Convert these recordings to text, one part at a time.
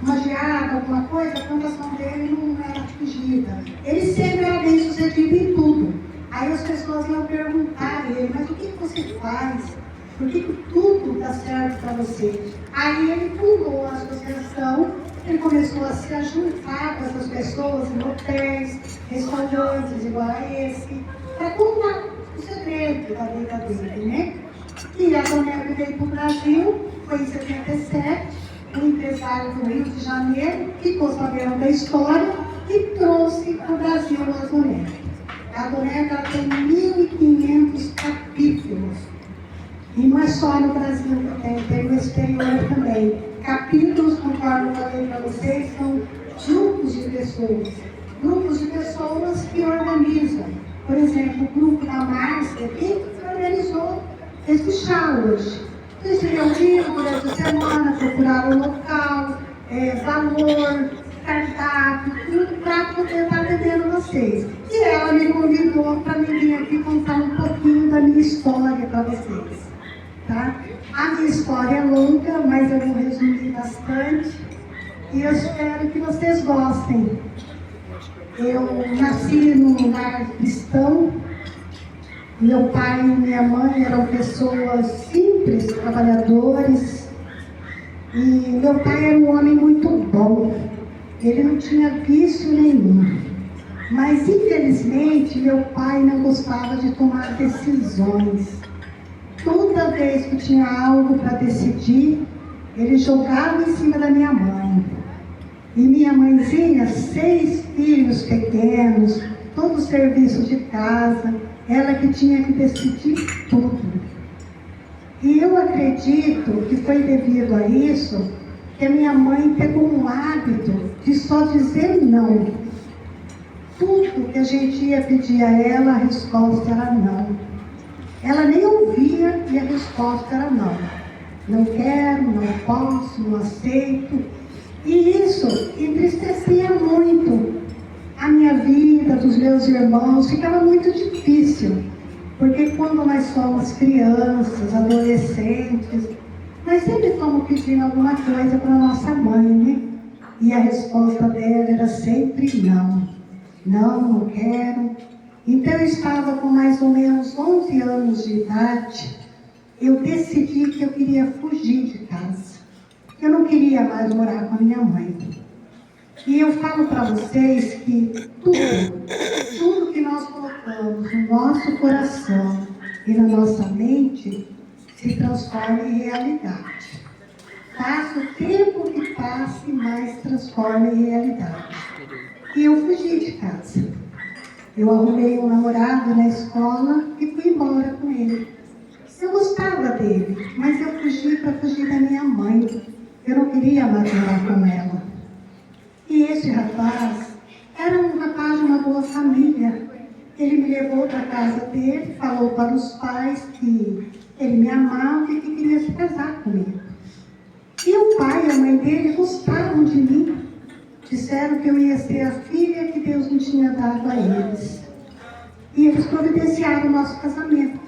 uma geada, alguma coisa, a plantação dele não era atingida. Ele sempre era bem sucedido em tudo. Aí as pessoas iam perguntar a ele, mas o que você faz? Por que tudo dá certo para você? Aí ele fundou a associação, ele começou a se juntar com essas pessoas em hotéis, restaurantes igual a esse, para contar o segredo da vida dele, né? E a Dona veio para o Brasil, foi em 77, um empresário do Rio de Janeiro, ficou sabendo da história e trouxe para o Brasil a Dona. A Dona tem 1.500 capítulos. E não é só no Brasil que tem no exterior também. Capítulos, conforme eu falei para vocês, são grupos de pessoas. Grupos de pessoas que organizam. Por exemplo, o grupo da Márcia aqui organizou esse chá hoje. Eles se reuniram durante a semana, procuraram o local, valor, cardápio, tudo para poder estar atendendo vocês. E ela me convidou para me vir aqui contar um pouquinho da minha história para vocês. Tá? A minha história é longa, mas eu vou resumir bastante. E eu espero que vocês gostem. Eu nasci num lar cristão. Meu pai e minha mãe eram pessoas simples, trabalhadores. E meu pai era um homem muito bom. Ele não tinha vício nenhum. Mas, infelizmente, meu pai não gostava de tomar decisões. Toda vez que tinha algo para decidir, ele jogava em cima da minha mãe. E minha mãezinha, 6 filhos pequenos, todo o serviço de casa, ela que tinha que decidir tudo. E eu acredito que foi devido a isso que a minha mãe pegou um hábito de só dizer não. Tudo que a gente ia pedir a ela, a resposta era não. Ela nem ouvia e a resposta era não. Não quero, não posso, não aceito. E isso entristecia muito a minha vida, dos meus irmãos. Ficava muito difícil. Porque quando nós somos crianças, adolescentes, nós sempre estamos pedindo alguma coisa para a nossa mãe, né? E a resposta dela era sempre não. Não, não quero. Então eu estava com mais ou menos 11 anos de idade, eu decidi que eu queria fugir de casa. Eu não queria mais morar com a minha mãe. E eu falo para vocês que tudo que nós colocamos no nosso coração e na nossa mente se transforma em realidade. Passa o tempo que passe, mais transforma em realidade. E eu fugi de casa. Eu arrumei um namorado na escola e fui embora com ele. Eu gostava dele, mas eu fugi para fugir da minha mãe. Eu não queria mais morar com ela. E esse rapaz era um rapaz de uma boa família. Ele me levou para a casa dele, falou para os pais que ele me amava e que queria se casar comigo. E o pai e a mãe dele gostaram de mim. Disseram que eu ia ser a filha que Deus me tinha dado a eles. E eles providenciaram o nosso casamento.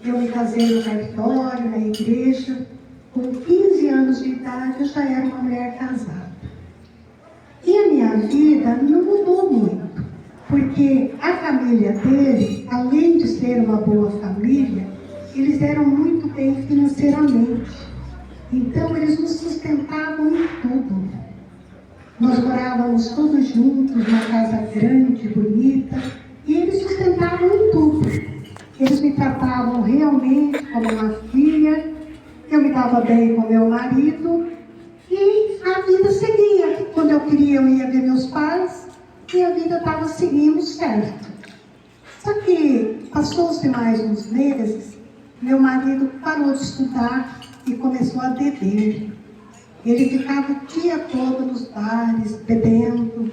Eu me casei no cartório, na igreja. Com 15 anos de idade, eu já era uma mulher casada. E a minha vida não mudou muito. Porque a família dele, além de ser uma boa família, eles eram muito bem financeiramente. Então, eles nos sustentavam em tudo. Nós morávamos todos juntos, numa casa grande, bonita, e eles sustentavam em tudo. Eles me tratavam realmente como uma filha, eu me dava bem com meu marido, e a vida seguia. Quando eu queria, eu ia ver meus pais, e a vida estava seguindo certo. Só que passou-se mais uns meses, meu marido parou de estudar e começou a beber. Ele ficava o dia todo nos bares, bebendo.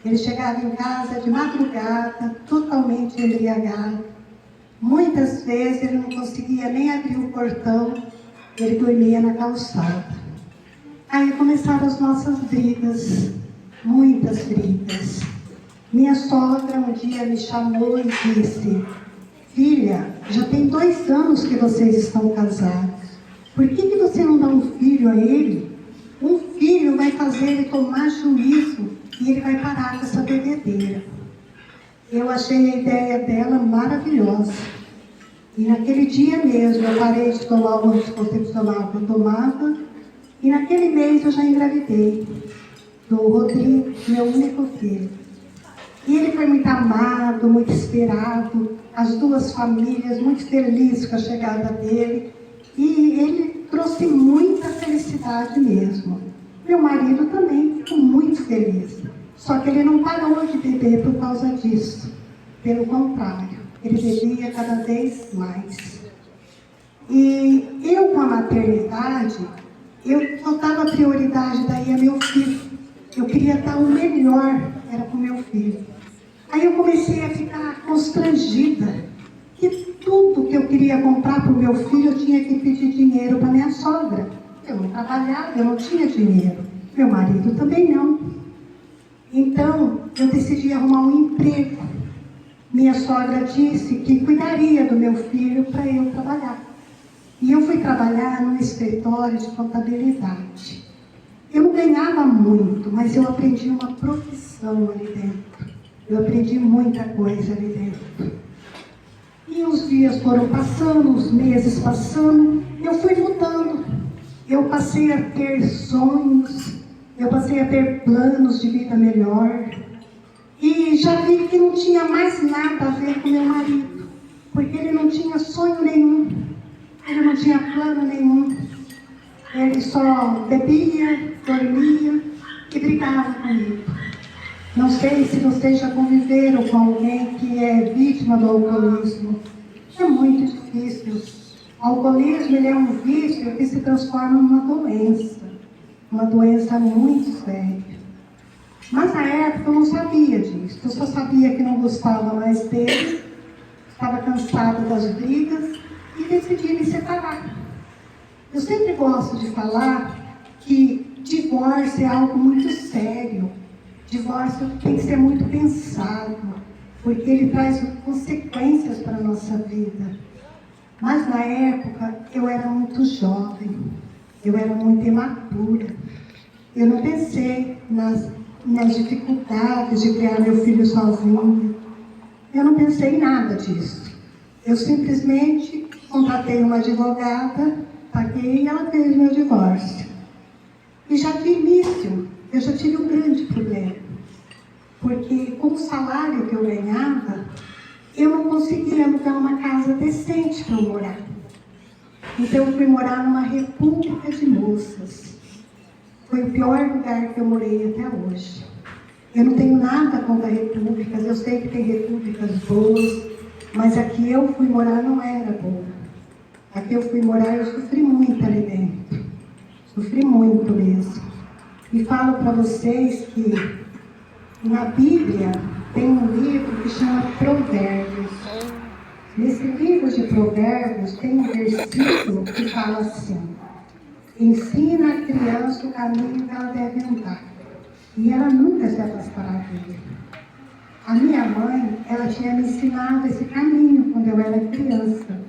Ele chegava em casa de madrugada, totalmente embriagado. Muitas vezes ele não conseguia nem abrir o portão, ele dormia na calçada. Aí começaram as nossas brigas, muitas brigas. Minha sogra um dia me chamou e disse: filha, já tem 2 anos que vocês estão casados. Por que você não dá um filho a ele? Um filho fazer ele tomar juízo e ele vai parar com essa bebedeira. Eu achei a ideia dela maravilhosa. E naquele dia mesmo eu parei de tomar o anticoncepcional que eu tomava. E naquele mês eu já engravidei do Rodrigo, meu único filho. E ele foi muito amado, muito esperado. As duas famílias muito felizes com a chegada dele. E ele trouxe muita felicidade mesmo. Meu marido também ficou muito feliz. Só que ele não parou de beber por causa disso. Pelo contrário, ele bebia cada vez mais. E eu, com a maternidade, eu só dava prioridade daí a meu filho. Eu queria dar o melhor, era para o meu filho. Aí eu comecei a ficar constrangida. Que tudo que eu queria comprar para o meu filho, eu tinha que pedir dinheiro para minha sogra. Eu não trabalhava, eu não tinha dinheiro. Meu marido também não. Então, eu decidi arrumar um emprego. Minha sogra disse que cuidaria do meu filho para eu trabalhar. E eu fui trabalhar num escritório de contabilidade. Eu não ganhava muito, mas eu aprendi uma profissão ali dentro. Eu aprendi muita coisa ali dentro. E os dias foram passando, os meses passando, eu fui mudando. Eu passei a ter sonhos, eu passei a ter planos de vida melhor. E já vi que não tinha mais nada a ver com meu marido, porque ele não tinha sonho nenhum, ele não tinha plano nenhum. Ele só bebia, dormia e brigava comigo. Não sei se vocês já conviveram com alguém que é vítima do alcoolismo. É muito difícil. O alcoolismo ele é um vício que se transforma numa doença muito séria. Mas na época eu não sabia disso. Eu só sabia que não gostava mais dele, estava cansada das brigas e decidi me separar. Eu sempre gosto de falar que divórcio é algo muito sério. Divórcio tem que ser muito pensado, porque ele traz consequências para a nossa vida. Mas na época eu era muito jovem, eu era muito imatura. Eu não pensei nas dificuldades de criar meu filho sozinho. Eu não pensei em nada disso. Eu simplesmente contratei uma advogada, paguei e ela fez meu divórcio. E já de início, eu já tive um grande problema. Porque com o salário que eu ganhava, eu não conseguia alugar uma casa decente para eu morar. Então eu fui morar numa república de moças. Foi o pior lugar que eu morei até hoje. Eu não tenho nada contra repúblicas, eu sei que tem repúblicas boas, mas aqui eu fui morar não era boa. Aqui eu fui morar e eu sofri muito ali dentro. Sofri muito mesmo. E falo para vocês que na Bíblia tem um livro que chama Provérbios. Nesse livro de Provérbios tem um versículo que fala assim: ensina a criança o caminho que ela deve andar, e ela nunca se afastará dele. A minha mãe, ela tinha me ensinado esse caminho quando eu era criança.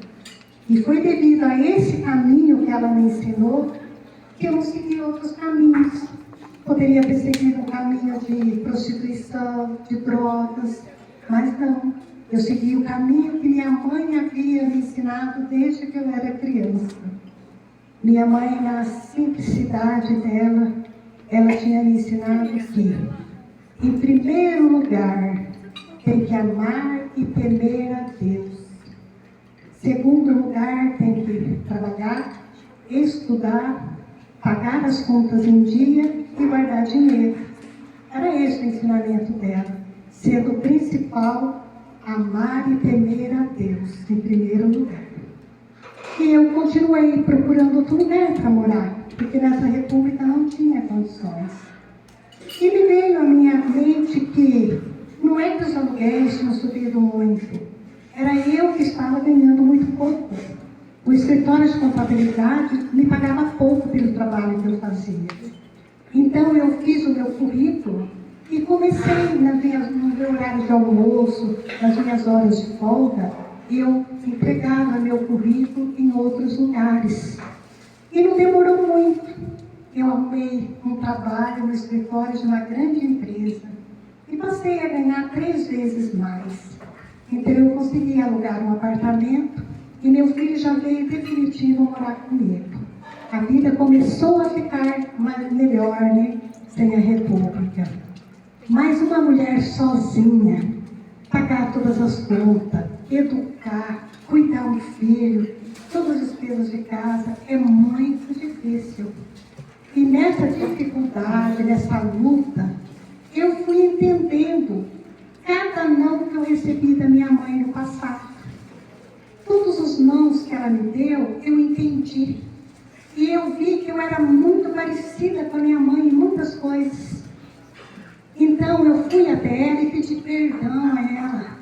E foi devido a esse caminho que ela me ensinou que eu não segui outros caminhos. Poderia ter seguido um caminho de prostituição, de drogas, mas não. Eu segui o caminho que minha mãe havia me ensinado desde que eu era criança. Minha mãe, na simplicidade dela, ela tinha me ensinado que, em primeiro lugar, tem que amar e temer a Deus. Segundo lugar, tem que trabalhar, estudar, pagar as contas em dia e guardar dinheiro. Era esse o ensinamento dela, sendo o principal, amar e temer a Deus, em primeiro lugar. E eu continuei procurando outro lugar para morar, porque nessa república não tinha condições. E me veio à minha mente que não é que os aluguéis tinham subido muito, era eu que estava ganhando muito pouco. O escritório de contabilidade me pagava pouco pelo trabalho que eu fazia. Então eu fiz o meu currículo e comecei no meu horário de almoço, nas minhas horas de folga, eu entregava meu currículo em outros lugares. E não demorou muito. eu arrumei um trabalho no escritório de uma grande empresa e passei a ganhar 3 vezes mais. Então eu consegui alugar um apartamento e meu filho já veio definitivo morar comigo. A vida começou a ficar melhor, né? Sem a República. Mas uma mulher sozinha, pagar todas as contas, educar, cuidar do filho, todas as despesas de casa, é muito difícil. E nessa dificuldade, nessa luta, eu fui entendendo cada não que eu recebi da minha mãe no passado. Todos os nãos que ela me deu, eu entendi. E eu vi que eu era muito parecida com a minha mãe em muitas coisas. Então eu fui até ela e pedi perdão a ela.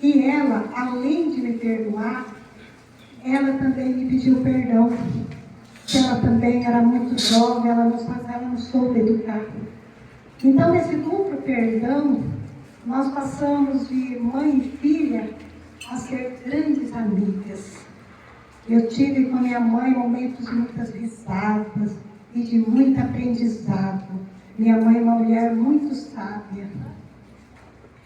E ela, além de me perdoar, ela também me pediu perdão. Ela também era muito jovem, ela não soube educar. Então, nesse duplo perdão, nós passamos de mãe e filha a ser grandes amigas. Eu tive com a minha mãe momentos de muitas risadas e de muito aprendizado. Minha mãe é uma mulher muito sábia.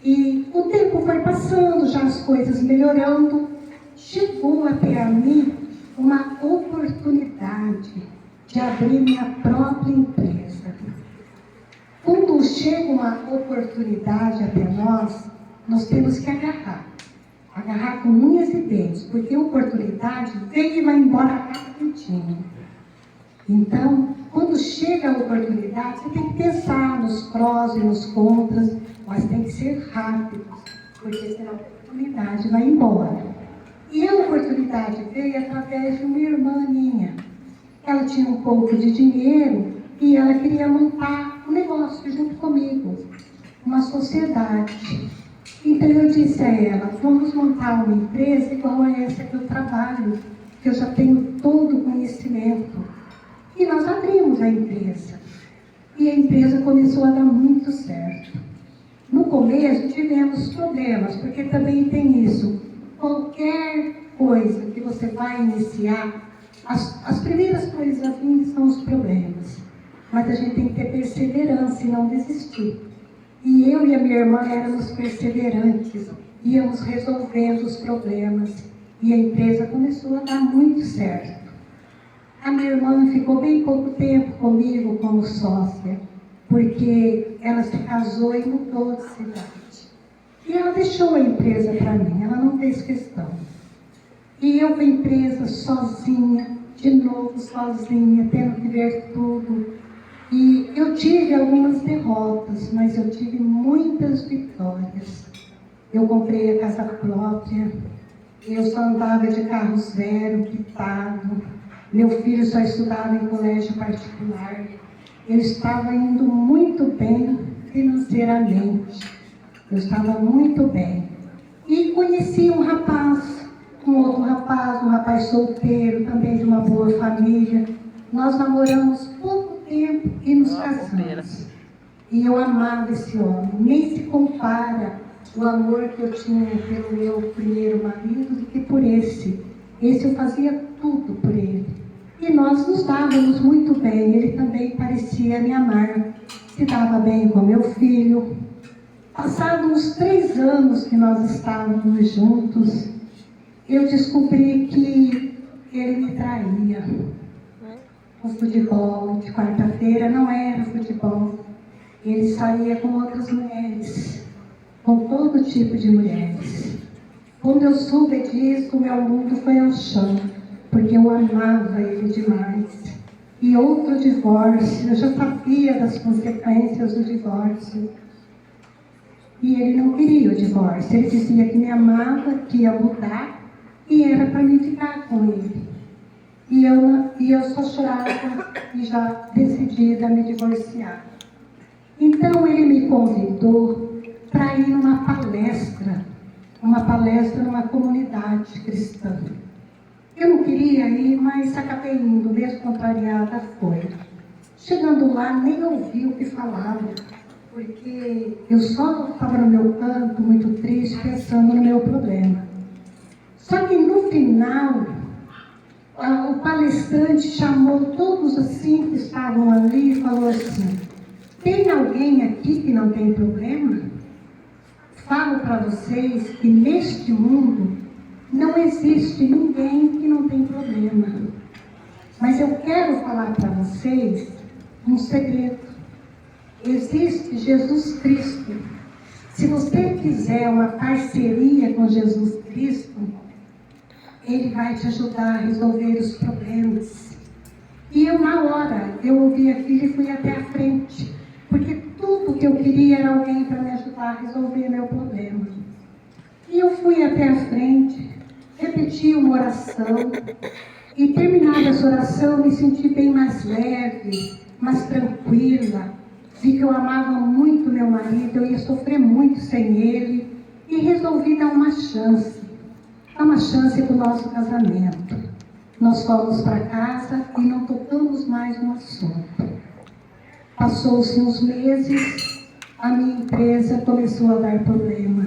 E o tempo foi passando, já as coisas melhorando. Chegou até a mim uma oportunidade de abrir minha própria empresa. Quando chega uma oportunidade até nós temos que agarrar. Agarrar com unhas e dentes, porque a oportunidade vem e vai embora rapidinho. Então, quando chega a oportunidade, você tem que pensar nos prós e nos contras, mas tem que ser rápido, porque senão a oportunidade vai embora. E a oportunidade veio através de uma irmã minha. Ela tinha um pouco de dinheiro e ela queria montar um negócio junto comigo, uma sociedade. Então eu disse a ela, vamos montar uma empresa igual a essa que eu trabalho, que eu já tenho todo o conhecimento. E nós abrimos a empresa. E a empresa começou a dar muito certo. No começo tivemos problemas, porque também tem isso. Qualquer coisa que você vai iniciar, as primeiras coisas a vir são os problemas. Mas a gente tem que ter perseverança e não desistir. E eu e a minha irmã éramos perseverantes, íamos resolvendo os problemas. E a empresa começou a dar muito certo. A minha irmã ficou bem pouco tempo comigo como sócia, porque ela se casou e mudou de cidade. E ela deixou a empresa para mim, ela não fez questão. E eu com a empresa sozinha, de novo sozinha, tendo que ver tudo. E eu tive algumas derrotas, mas eu tive muitas vitórias. Eu comprei a casa própria, eu só andava de carro zero, quitado. Meu filho só estudava em colégio particular. Eu estava indo muito bem financeiramente. Eu estava muito bem. E conheci um outro rapaz, um rapaz solteiro, também de uma boa família. Nós namoramos pouco tempo e nos casamos. E eu amava esse homem. Nem se compara o amor que eu tinha pelo meu primeiro marido do que por esse. Esse eu fazia tudo por ele. E nós nos dávamos muito bem. Ele também parecia me amar. Se dava bem com meu filho. Passados uns 3 anos que nós estávamos juntos, eu descobri que ele me traía. O futebol de quarta-feira não era futebol. Ele saía com outras mulheres, com todo tipo de mulheres. Quando eu soube disso, meu mundo foi ao chão, porque eu amava ele demais. E outro divórcio, eu já sabia das consequências do divórcio. E ele não queria o divórcio, ele dizia que me amava, que ia mudar, e era para mim ficar com ele. E eu só chorava e já decidida a me divorciar. Então ele me convidou para ir numa palestra numa comunidade cristã. Eu não queria ir, mas acabei indo, mesmo contrariada foi. Chegando lá, nem ouvi o que falavam, porque eu só estava no meu canto, muito triste, pensando no meu problema. Só que no final, O palestrante chamou todos assim que estavam ali e falou assim: tem alguém aqui que não tem problema? Falo para vocês que neste mundo não existe ninguém que não tem problema. Mas eu quero falar para vocês um segredo. Existe Jesus Cristo. Se você fizer uma parceria com Jesus Cristo, Ele vai te ajudar a resolver os problemas. E na hora, eu ouvi aquilo e fui até a frente. Porque tudo que eu queria era alguém para me ajudar a resolver meu problema. E eu fui até a frente, repeti uma oração. E terminada essa oração, me senti bem mais leve, mais tranquila. Vi que eu amava muito meu marido, eu ia sofrer muito sem ele. E resolvi dar uma chance para o nosso casamento. Nós fomos para casa e não tocamos mais no assunto. Passou-se uns meses, a minha empresa começou a dar problema.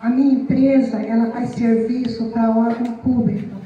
A minha empresa, ela faz serviço para órgão público.